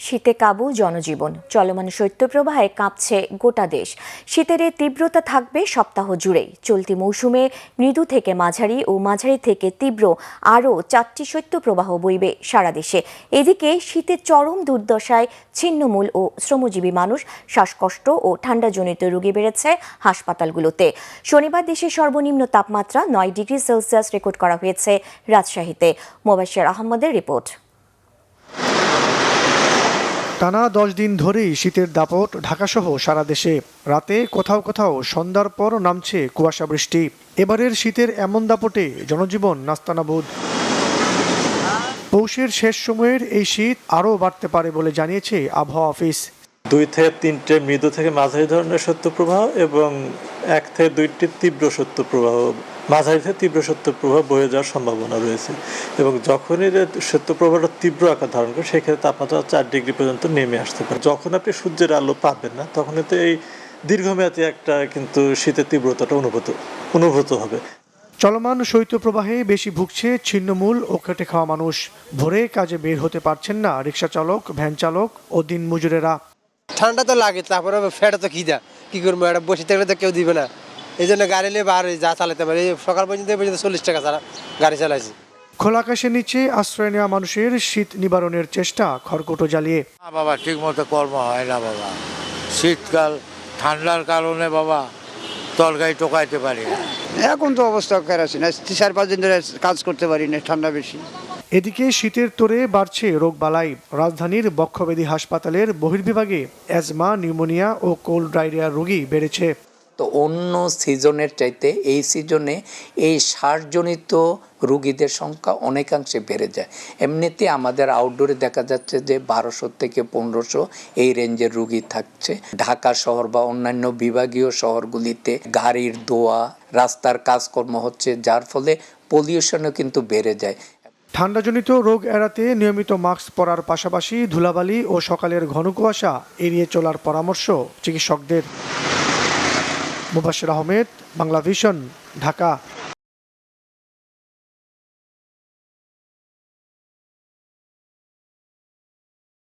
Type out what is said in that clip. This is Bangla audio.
শীতে কাবু জনজীবন, চলমান শৈত্যপ্রবাহে কাঁপছে গোটা দেশ। শীতের এই তীব্রতা থাকবে সপ্তাহ জুড়েই। চলতি মৌসুমে মৃদু থেকে মাঝারি ও মাঝারি থেকে তীব্র আরও 4টি শৈত্যপ্রবাহ বইবে সারা দেশে। এদিকে শীতের চরম দুর্দশায় ছিন্নমূল ও শ্রমজীবী মানুষ, শ্বাসকষ্ট ও ঠান্ডাজনিত রোগী বেড়েছে হাসপাতালগুলোতে। শনিবার দেশের সর্বনিম্ন তাপমাত্রা 9 ডিগ্রি সেলসিয়াস রেকর্ড করা হয়েছে রাজশাহীতে। মোবাশ্বের আহমদের রিপোর্ট। টানা 10 দিন ধরেই শীতের দাপট ঢাকাসহ সারা দেশে। রাতে কোথাও কোথাও সন্ধ্যার পর নামছে কুয়াশা বৃষ্টি। এবারের শীতের এমন দাপটে জনজীবন নাস্তানাবুদ। পৌষের শেষ সময়ের এই শীত আরও বাড়তে পারে বলে জানিয়েছে আবহাওয়া অফিস। 2 থেকে 3টে মৃদু থেকে মাঝারি ধরনের শৈত্যপ্রবাহ এবং 1 থেকে 2টি তীব্র শৈত্যপ্রবাহ, মাঝারি থেকে তীব্র শৈত্যপ্রবাহ বয়ে যাওয়ার সম্ভাবনা রয়েছে। এবং যখনই শৈত্যপ্রবাহটা তীব্র আকার ধারণ করে সেক্ষেত্রে তাপমাত্রা 4 ডিগ্রি পর্যন্ত নেমে আসতে পারে। যখন আপনি সূর্যের আলো পাবেন না তখনই তো এই দীর্ঘমেয়াদী একটা কিন্তু শীতের তীব্রতাটা অনুভূত হবে। চলমান শৈত্যপ্রবাহে বেশি ভুগছে ছিন্নমূল ও খেটে খাওয়া মানুষ। ভোরে কাজে বের হতে পারছেন না রিক্সা চালক, ভ্যান চালক ও দিন মজুরেরা। ঠান্ডা তো লাগে, তারপরে ফেটে তো কি করবো, এটা বসে থাকলে তো কেউ দিবে না। এই জন্য গাড়ি নিয়ে বার যা চালাতে পারে। সকাল পর্যন্ত 40 টাকা ছাড়া গাড়ি চালাইছি। খোলা আকাশের নিচে আশ্রয় নেওয়া মানুষের শীত নিবারণের চেষ্টা খড়কুটো জ্বালিয়ে। বাবা ঠিক মতো কর্ম হয় না বাবা, শীতকাল ঠান্ডার কারণে বাবা তরকারি টোকাইতে পারি না। এখন তো অবস্থা খারাপ না, 4-5 দিন ধরে কাজ করতে পারি না, ঠান্ডা বেশি। এদিকে শীতের তোরে বাড়ছে রোগবালাই। রাজধানীর বক্ষব্যাধি হাসপাতালের বহির্বিভাগে অ্যাজমা, নিউমোনিয়া ও কোল্ড ডায়রিয়ার রোগী বেড়েছে। তো অন্য সিজনের চাইতে এই সিজনে এই শ্বাসজনিত রোগীদের সংখ্যা অনেকাংশে বেড়ে যায়। এমনিতে আমাদের আউটডোরে দেখা যাচ্ছে যে 1200 থেকে 1500 এই রেঞ্জের রোগী থাকছে। ঢাকা শহর বা অন্যান্য বিভাগীয় শহরগুলিতে গাড়ির ধোঁয়া, রাস্তার কাজকর্ম হচ্ছে, যার ফলে পলিউশনও কিন্তু বেড়ে যায়। ঠান্ডাজনিত রোগ এড়াতে নিয়মিত মাস্ক পরার পাশাপাশি ধুলাবালি ও সকালের ঘন কুয়াশা এড়িয়ে চলার পরামর্শ চিকিৎসকদের। মোবাশ্বের আহমেদ, বাংলা ভিশন, ঢাকা।